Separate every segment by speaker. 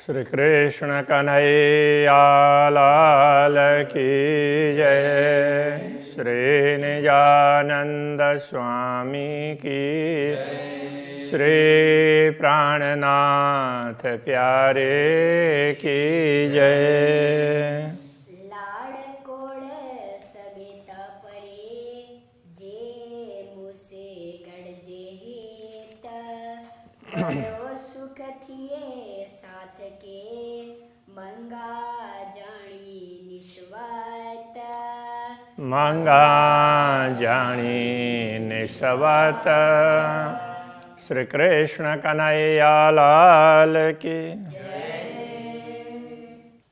Speaker 1: श्री कृष्ण कन्हैया लाल की जय। श्री निजानंद स्वामी की जय। श्री प्राणनाथ प्यारे की जय।
Speaker 2: लाडकोड़ सविता परे जे मुसे गढ़जे हेत बड़ो सुख थिए साथ के मंगा जानी निस्वात।
Speaker 1: मंगा जानी निस्वात। श्री कृष्ण कन्हैया लाल की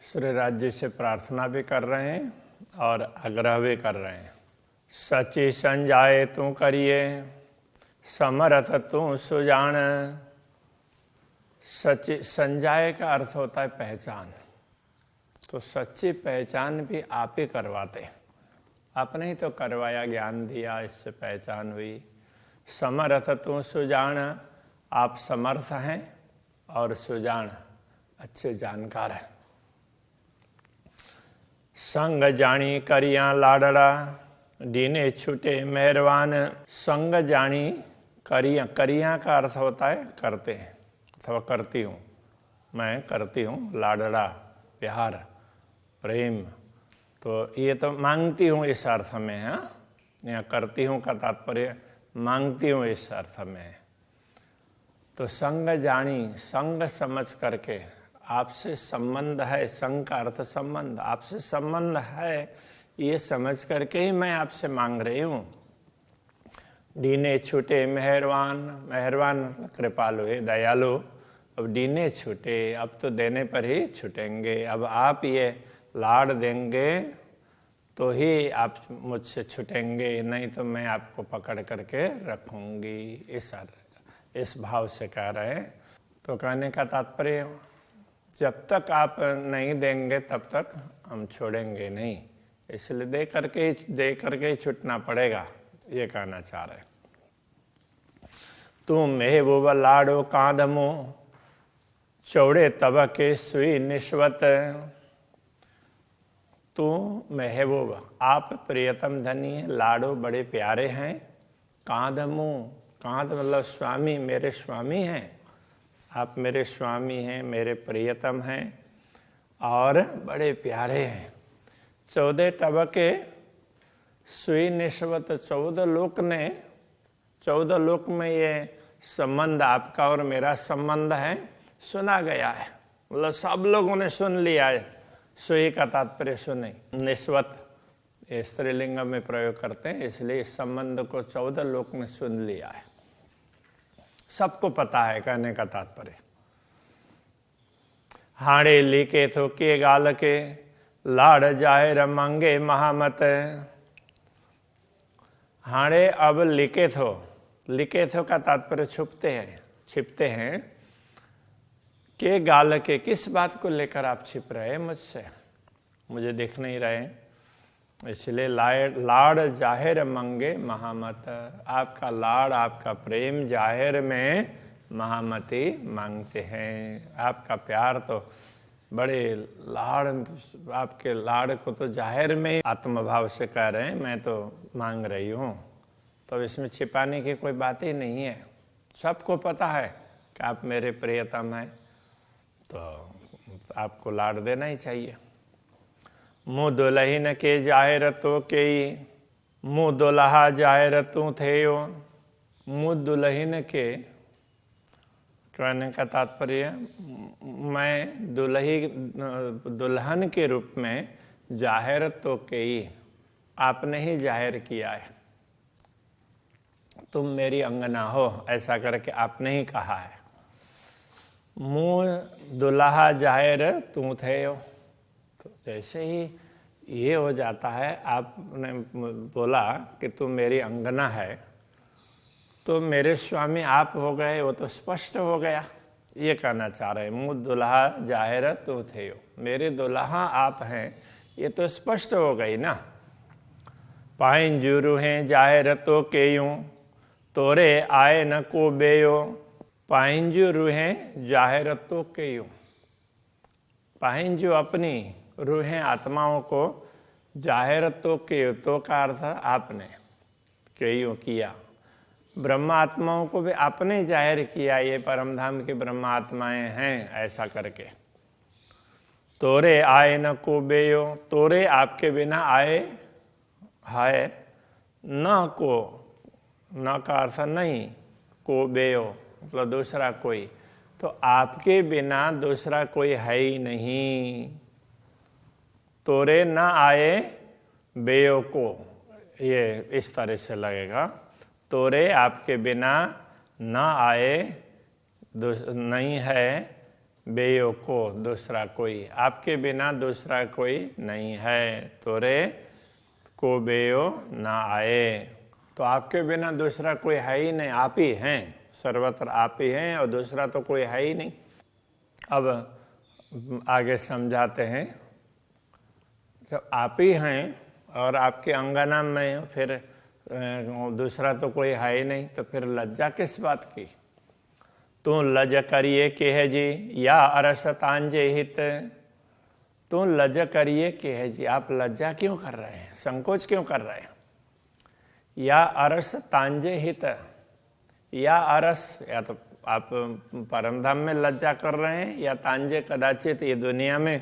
Speaker 1: श्री राज्य से प्रार्थना भी कर रहे हैं और आग्रह भी कर रहे हैं। सची संजाए तू करिए समरथ तू सुजान। सची संजाए का अर्थ होता है पहचान, तो सच्ची पहचान भी आप ही करवाते। आपने ही तो करवाया, ज्ञान दिया, इससे पहचान हुई। समर्थ तू सुजान, आप समर्थ हैं और सुजान अच्छे जानकार हैं। संग जानी करिया लाडड़ा दीने छूटे मेहरबान। संग जानी करिया, करिया का अर्थ होता है करते हैं अथवा करती हूँ, मैं करती हूँ। लाडड़ा प्यार प्रेम, तो ये तो मांगती हूँ इस अर्थ में है। यहाँ करती हूँ का तात्पर्य मांगती हूँ इस अर्थ में। तो संग जानी, संग समझ करके आपसे संबंध है। संग का अर्थ संबंध, आपसे संबंध है ये समझ करके ही मैं आपसे मांग रही हूँ। दीने छूटे मेहरबान, मेहरबान कृपालु है, दयालु। अब दीने छूटे, अब तो देने पर ही छूटेंगे। अब आप ये लाड़ देंगे तो ही आप मुझसे छूटेंगे, नहीं तो मैं आपको पकड़ करके रखूंगी। इस भाव से कह रहे हैं। तो कहने का तात्पर्य जब तक आप नहीं देंगे तब तक हम छोड़ेंगे नहीं, इसलिए दे करके ही छूटना पड़ेगा, ये कहना चाह रहे। तू महबूब लाडो कांधमो चौड़े तब के सुई निस्वत। तू महबूब, आप प्रियतम धनी है, लाडो बड़े प्यारे हैं। कांधमो, कांध मतलब स्वामी, मेरे स्वामी हैं। आप मेरे स्वामी हैं, मेरे प्रियतम हैं और बड़े प्यारे हैं। 14 टबके सुई निस्वत, 14 लोक में ये संबंध आपका और मेरा संबंध है, सुना गया है। मतलब सब लोगों ने सुन लिया है। सुई का तात्पर्य सुने, निस्वत ये स्त्रीलिंग में प्रयोग करते हैं, इसलिए इस संबंध को 14 लोक ने सुन लिया है, सबको पता है, कहने का तात्पर्य। हाड़े लिखे थो के गाल के लाड़ जाहिर मांगे महामत। हाड़े अब लिखे थो का तात्पर्य छिपते हैं। के गाल के, किस बात को लेकर आप छिप रहे हैं मुझसे, मुझे दिख नहीं रहे, इसलिए लाड़ जाहिर मंगे महामत। आपका लाड़, आपका प्रेम जाहिर में महामती मांगते हैं। आपका प्यार तो बड़े लाड़, आपके लाड़ को तो जाहिर में आत्मभाव से कह रहे हैं, मैं तो मांग रही हूँ। तो इसमें छिपाने की कोई बात ही नहीं है, सबको पता है कि आप मेरे प्रियतम हैं, तो आपको लाड़ देना ही चाहिए। मुँह दुलहिन के जाहिर तो के, मुँह दुल्हा जाहिर तू थे यो। मुँह दुलहिन के कहने का तात्पर्य मैं दुल्हन के रूप में जाहिर तो के ही, आपने ही जाहिर किया है। तुम मेरी अंगना हो, ऐसा करके आपने ही कहा है। मुँह दुल्हा जाहिर तू थे हो, तो जैसे ही ये हो जाता है, आपने बोला कि तुम मेरी अंगना है, तो मेरे स्वामी आप हो गए, वो तो स्पष्ट हो गया, ये कहना चाह रहे हैं। मुँह दुल्हा जाहिर तू थे हो, मेरे दुल्हा आप हैं, ये तो स्पष्ट हो गई ना। पाइन जुरू हैं जाहिर तो के यूं, तोरे आए न को बेयो। पाइन जुरू हैं जाहिर तो के यूं, पाहिन जो अपनी रूहें आत्माओं को जाहिर तो के, तो का अर्थ आपने क्यों किया, ब्रह्म आत्माओं को भी आपने जाहिर किया, ये परमधाम की ब्रह्म आत्माएं हैं ऐसा करके। तोरे आए न को बेयो, तोरे आपके बिना आए है, न को, न का अर्थ नहीं, को बेयो मतलब दूसरा कोई, तो आपके बिना दूसरा कोई है ही नहीं। तोरे न आए बेयो को, ये इस तरह से लगेगा, तोरे आपके बिना न आए नहीं है, बेयो को दूसरा कोई, आपके बिना दूसरा कोई नहीं है। तोरे को बेयो ना आए, तो आपके बिना दूसरा कोई है ही नहीं, आप ही हैं, सर्वत्र आप ही हैं और दूसरा तो कोई है ही नहीं। अब आगे समझाते हैं, जब आप ही हैं और आपके अंगना में फिर दूसरा तो कोई है ही नहीं, तो फिर लज्जा किस बात की। तू लज करिए के है जी या अरस तांजे हित, तू लज करिए के है जी, आप लज्जा क्यों कर रहे हैं, संकोच क्यों कर रहे हैं। या अरस तांजे हित, या अरस, या तो आप परमधाम में लज्जा कर रहे हैं, या तांजे कदाचित ये दुनिया में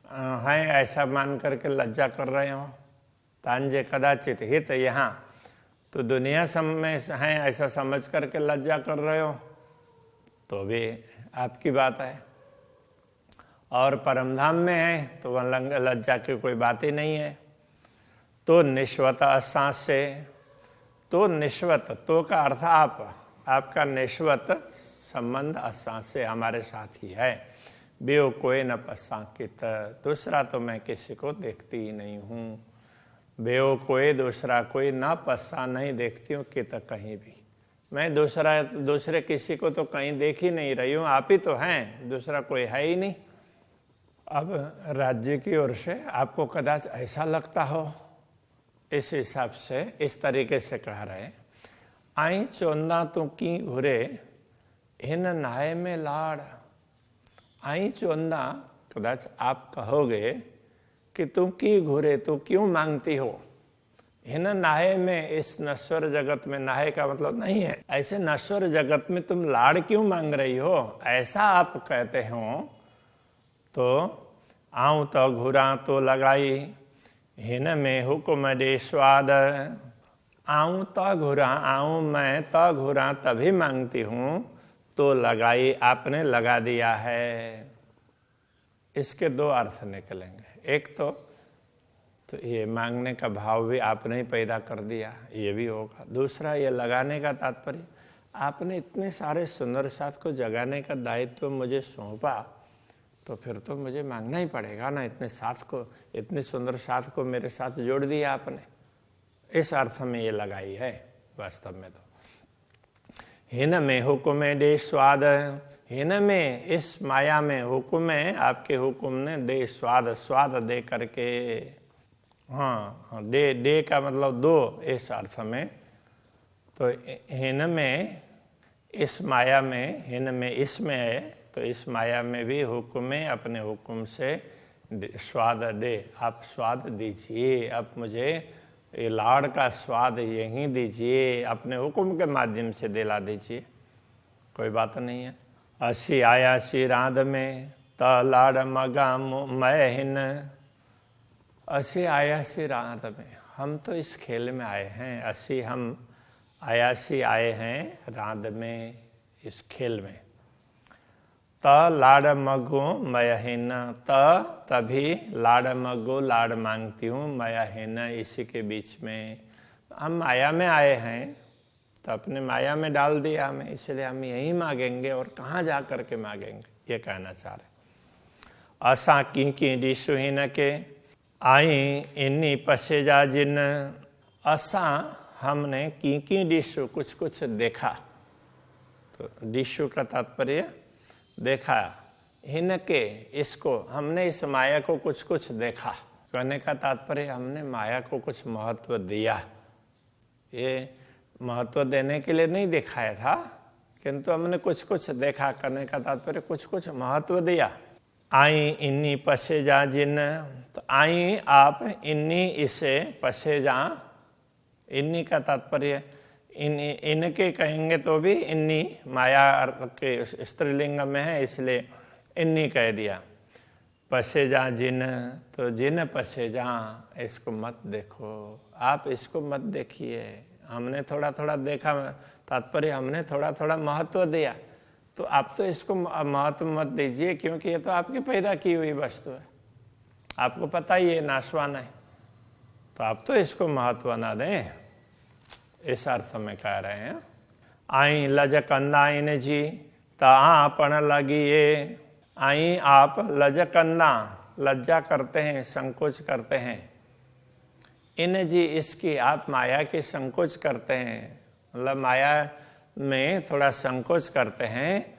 Speaker 1: हैं ऐसा मान करके लज्जा कर रहे हो। तांजे कदाचित, हित यहाँ तो दुनिया में हैं ऐसा समझ करके लज्जा कर रहे हो, तो भी आपकी बात है। और परमधाम में है तो वह लज्जा की कोई बात ही नहीं है। तो निश्वत असां से, तो निश्वत, तो का अर्थ आप, आपका निश्वत संबंध असां से हमारे साथ ही है। बेओ कोई न पसाकित, दूसरा तो मैं किसी को देखती ही नहीं हूँ। बेओ कोई, दूसरा कोई, न पसा नहीं देखती हूँ कित कहीं भी, मैं दूसरे किसी को तो कहीं देख ही नहीं रही हूँ, आप ही तो हैं, दूसरा कोई है ही नहीं। अब राज्य की ओर से आपको कदाच ऐसा लगता हो, इस हिसाब से इस तरीके से कह रहे, आई चोंदा तू की घुरे हिन नाय में लाड़। आई चोंदा, कदाच आप कहोगे कि तुम की घुरे, तो क्यों मांगती हो, हिन नाहे में, इस नश्वर जगत में, नाहे का मतलब नहीं है, ऐसे नश्वर जगत में तुम लाड़ क्यों मांग रही हो, ऐसा आप कहते हो। तो आऊं तो घुरा तो लगाई, हिन में हुक्म दे स्वाद। आऊं तो घुरा, आऊं मैं तो घुरा तभी मांगती हूँ, तो लगाई आपने लगा दिया है। इसके दो अर्थ निकलेंगे, एक तो ये मांगने का भाव भी आपने ही पैदा कर दिया, ये भी होगा। दूसरा, ये लगाने का तात्पर्य, आपने इतने सारे सुंदर साथ को जगाने का दायित्व मुझे सौंपा, तो फिर तो मुझे मांगना ही पड़ेगा ना, इतने साथ को, इतने सुंदर साथ को मेरे साथ जोड़ दिया आपने, इस अर्थ में ये लगाई है वास्तव में। तो हिन में हुक्म दे स्वाद, हिन में, इस माया में, हुक्म है आपके हुक्म ने, दे स्वाद, स्वाद दे करके, हाँ दे का मतलब दो, इस अर्थ में। तो हिन में, इस माया में, हिन में इसमें है, तो इस माया में भी हुक्म है, अपने हुक्म से स्वाद दे, आप स्वाद दीजिए, आप मुझे ये लाड़ का स्वाद यहीं दीजिए, अपने हुक्म के माध्यम से दिला दीजिए, कोई बात नहीं है। असी आया सी रांद में, त लाड़ मगा मैं हिन। असी आया सी रांद में, हम तो इस खेल में आए हैं, असी हम आयासी आए हैं रांद में, इस खेल में। त लाड़ मगो मयहीन, तभी लाड़ मगो, लाड़ मांगती हूँ, मयहीन, इसी के बीच में। हम माया में आए हैं तो अपने माया में डाल दिया हमें, इसलिए हम यही मांगेंगे, और कहाँ जा कर के मांगेंगे, ये कहना चाह रहे। असा की डिशुहीन के आई इन्नी पसेजा जिन। असा हमने की डिशु, कुछ कुछ देखा, तो डिशु का तात्पर्य देखा, हिनके, इसको, हमने इस माया को कुछ कुछ देखा, कहने का तात्पर्य हमने माया को कुछ महत्व दिया। ये महत्व देने के लिए नहीं दिखाया था, किंतु हमने कुछ कुछ देखा, करने का तात्पर्य कुछ कुछ महत्व दिया। आई इन्नी पसे जा जिन, तो आई आप, इन्नी इसे, पसे जा, इन्नी का तात्पर्य इनके कहेंगे तो भी इन्नी माया के स्त्रीलिंग में है, इसलिए इन्नी कह दिया। पसे जा जिन, तो जिन पसे जा, इसको मत देखो, आप इसको मत देखिए। हमने थोड़ा थोड़ा देखा, तात्पर्य हमने थोड़ा थोड़ा महत्व दिया, तो आप तो इसको महत्व मत दीजिए, क्योंकि ये तो आपकी पैदा की हुई वस्तु है, आपको पता ही है नाशवान है, तो आप तो इसको महत्व ना दें, इस अर्थ में कह रहे हैं। आई लज कंदा इन जी, तापण लगिए। आई आप लज कंदा, लज्जा करते हैं, संकोच करते हैं। इन जी, इसकी, आप माया की संकोच करते हैं, मतलब माया में थोड़ा संकोच करते हैं।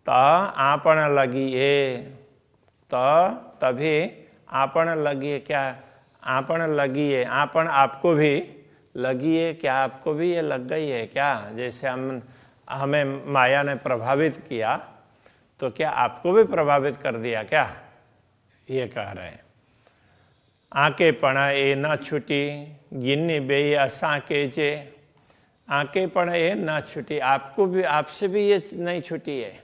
Speaker 1: तो आपण लगिए, तो तभी आपण लगिए, क्या आपण लगिए, आपण आपको भी लगिए, क्या आपको भी ये लग गई है क्या? जैसे हमें माया ने प्रभावित किया, तो क्या आपको भी प्रभावित कर दिया क्या? ये कह रहे हैं। आके पणा ए न छुटी, गिन्नी बेई असा के जे। आके पणा ए न छुटी, आपको भी, आपसे भी ये नहीं छुटी है,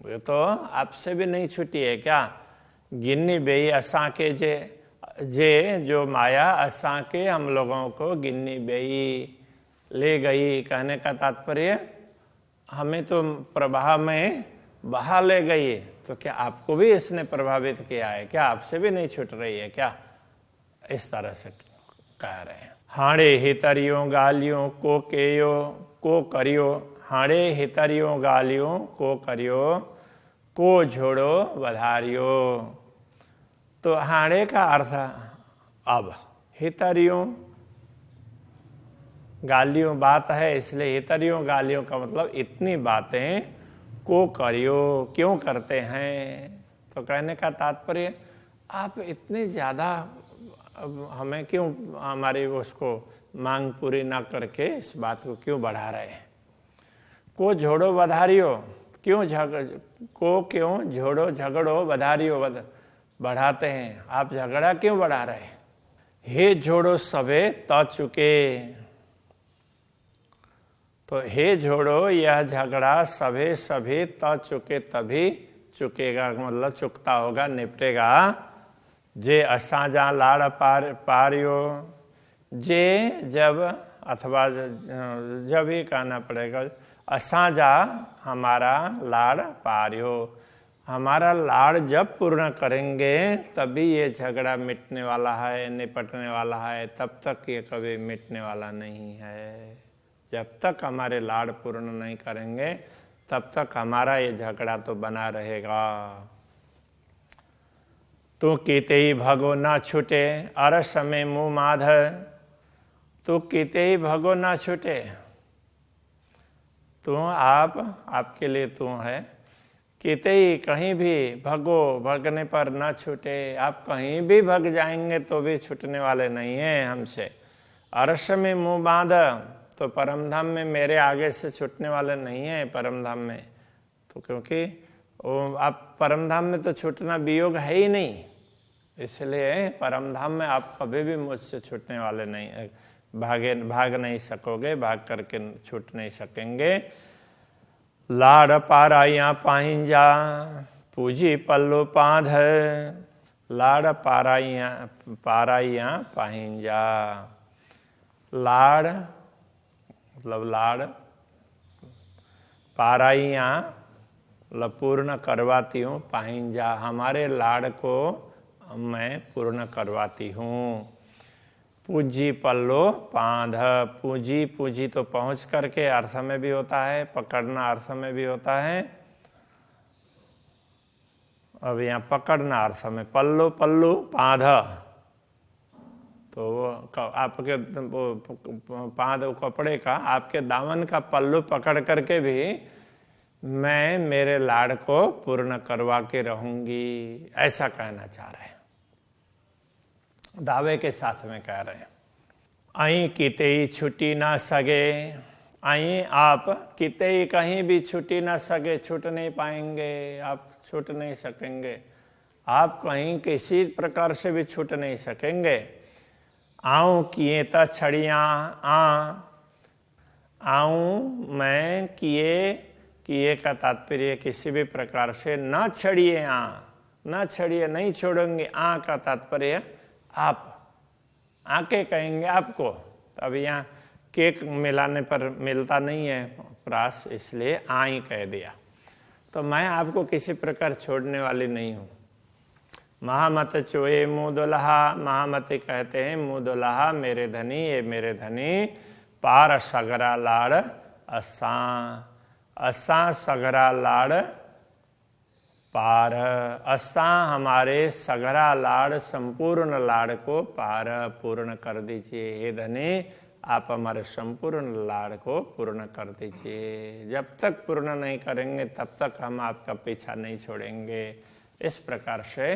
Speaker 1: ये तो आपसे भी नहीं छुटी है क्या? गिन्नी बेई असा के जे, जो माया असा के हम लोगों को गिन्नी बेई, ले गई। कहने का तात्पर्य हमें तो प्रवाह में बहा ले गई, तो क्या आपको भी इसने प्रभावित किया है क्या? आपसे भी नहीं छूट रही है क्या? इस तरह से कह रहे हैं। हाड़े हितरियों गालियों को केयो को करियो। हाड़े हितरियों गालियों को करियो, को झोड़ो बधारियो। तो हाड़े का अर्थ अब, हितरियों गालियों बात है, इसलिए हितरियों गालियों का मतलब इतनी बातें को करियो, क्यों करते हैं? तो कहने का तात्पर्य आप इतने ज़्यादा हमें क्यों, हमारी उसको मांग पूरी ना करके इस बात को क्यों बढ़ा रहे हैं? को झोड़ो बधारियो, क्यों क्यों झोड़ो झगड़ो बधारियो बढ़ाते हैं, आप झगड़ा क्यों बढ़ा रहे हैं? हे झोड़ो सबे त चुके, तो हे झोड़ो यह झगड़ा सभे सभी त चुके, तभी चुकेगा, मतलब चुकता होगा, निपटेगा। जे असाजा लाड़ पारियो, जे जब, अथवा जब ही कहना पड़ेगा, असाजा हमारा लाड़ पारियो, हमारा लाड़ जब पूर्ण करेंगे तभी ये झगड़ा मिटने वाला है, निपटने वाला है, तब तक ये कभी मिटने वाला नहीं है। जब तक हमारे लाड़ पूर्ण नहीं करेंगे तब तक हमारा ये झगड़ा तो बना रहेगा। तू कीते ही भगो ना छूटे, अरस में मुँह माध। तू कीते ही भगो ना छूटे, तू आपके लिए तू है। कीते ही कहीं भी भगो, भगने पर ना छूटे, आप कहीं भी भग जाएंगे तो भी छूटने वाले नहीं हैं हमसे। अरस में मुँह बांध, तो परमधाम में मेरे आगे से छूटने वाले नहीं हैं परमधाम में, तो क्योंकि वो आप परमधाम में तो छूटना वियोग है ही नहीं, इसलिए परमधाम में आप कभी भी मुझसे छूटने वाले नहीं, भाग नहीं सकोगे, भाग करके छूट नहीं सकेंगे। लाड़ पाराइयाँ पाहिंजा, पूजी पल्लो पाध। लाड़ पाराइयाँ पाहिंजा, लाड़ मतलब लाड़, पाराइयाँ मतलब पूर्ण करवाती हूँ, पाहिंजा हमारे लाड़ को मैं पूर्ण करवाती हूँ। पूजी पल्लो पांध, पूजी, पूजी तो पहुँच करके अर्थ में भी होता है, पकड़ना अर्थ में भी होता है। अब यहाँ पकड़ना अर्थ में, पल्लो पल्लू पांध, तो वो आपके पांध कपड़े का, आपके दामन का पल्लू पकड़ करके भी मैं मेरे लाड़ को पूर्ण करवा के रहूंगी, ऐसा कहना चाह रहे हैं, दावे के साथ में कह रहे हैं। आई किते ही छुटी ना सके, आई आप किते ही कहीं भी छुटी ना सके, छूट नहीं पाएंगे, आप छूट नहीं सकेंगे। आप कहीं किसी प्रकार से भी छूट नहीं सकेंगे। आऊं किए त छड़िया आऊं मैं किए का तात्पर्य किसी भी प्रकार से न छड़िए न छड़िए, नहीं छोड़ेंगे। का तात्पर्य आप, आके कहेंगे आपको। तो अब यहाँ केक मिलाने पर मिलता नहीं है प्रास, इसलिए ही कह दिया। तो मैं आपको किसी प्रकार छोड़ने वाली नहीं हूँ। महामत चोए मुँह दुल्हा, महामती कहते हैं मुँह दुल्हा मेरे धनी, ये मेरे धनी। पार सगरा लाड़ असां सगरा लाड़ पार, असां हमारे सगरा लाड़ संपूर्ण लाड़ को पार पूर्ण कर दीजिए। हे धनी आप हमारे संपूर्ण लाड़ को पूर्ण कर दीजिए। जब तक पूर्ण नहीं करेंगे तब तक हम आपका पीछा नहीं छोड़ेंगे। इस प्रकार से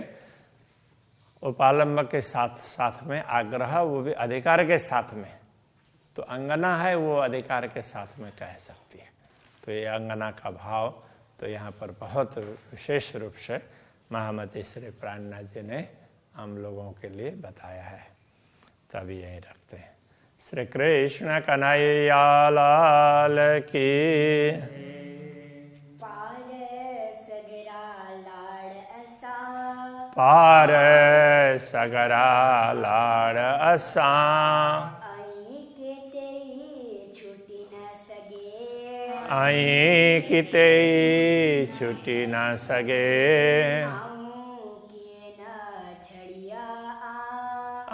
Speaker 1: उपालंब के साथ साथ में आग्रह, वो भी अधिकार के साथ में। तो अंगना है वो अधिकार के साथ में कह सकती है। तो ये अंगना का भाव तो यहाँ पर बहुत विशेष रूप से महामती श्री प्राणनाथ जी ने हम लोगों के लिए बताया है। तभी यहीं रखते हैं। श्री कृष्ण कन्हैया लाल की। पार सगरा लाड़ असां आई किते छुटी न सगे।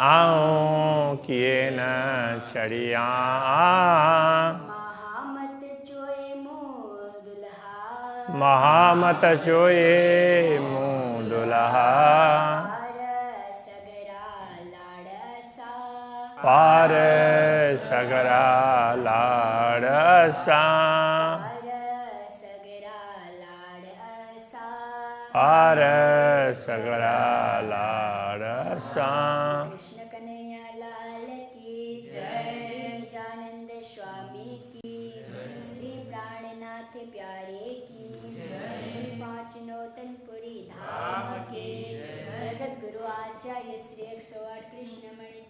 Speaker 1: आऊं किए न छड़िया महामत चोए मुँह दुल्हा। पार सगरा लाड़ असां पार सगरा लाड़ असां।
Speaker 2: कृष्ण कन्हैया लाल की जय। श्री निजानंद स्वामी की, श्री प्राणनाथ प्यारे की, श्री पांच नौतनपुरी धाम के, जगत गुरु आचार्य श्री 108 कृष्णमणि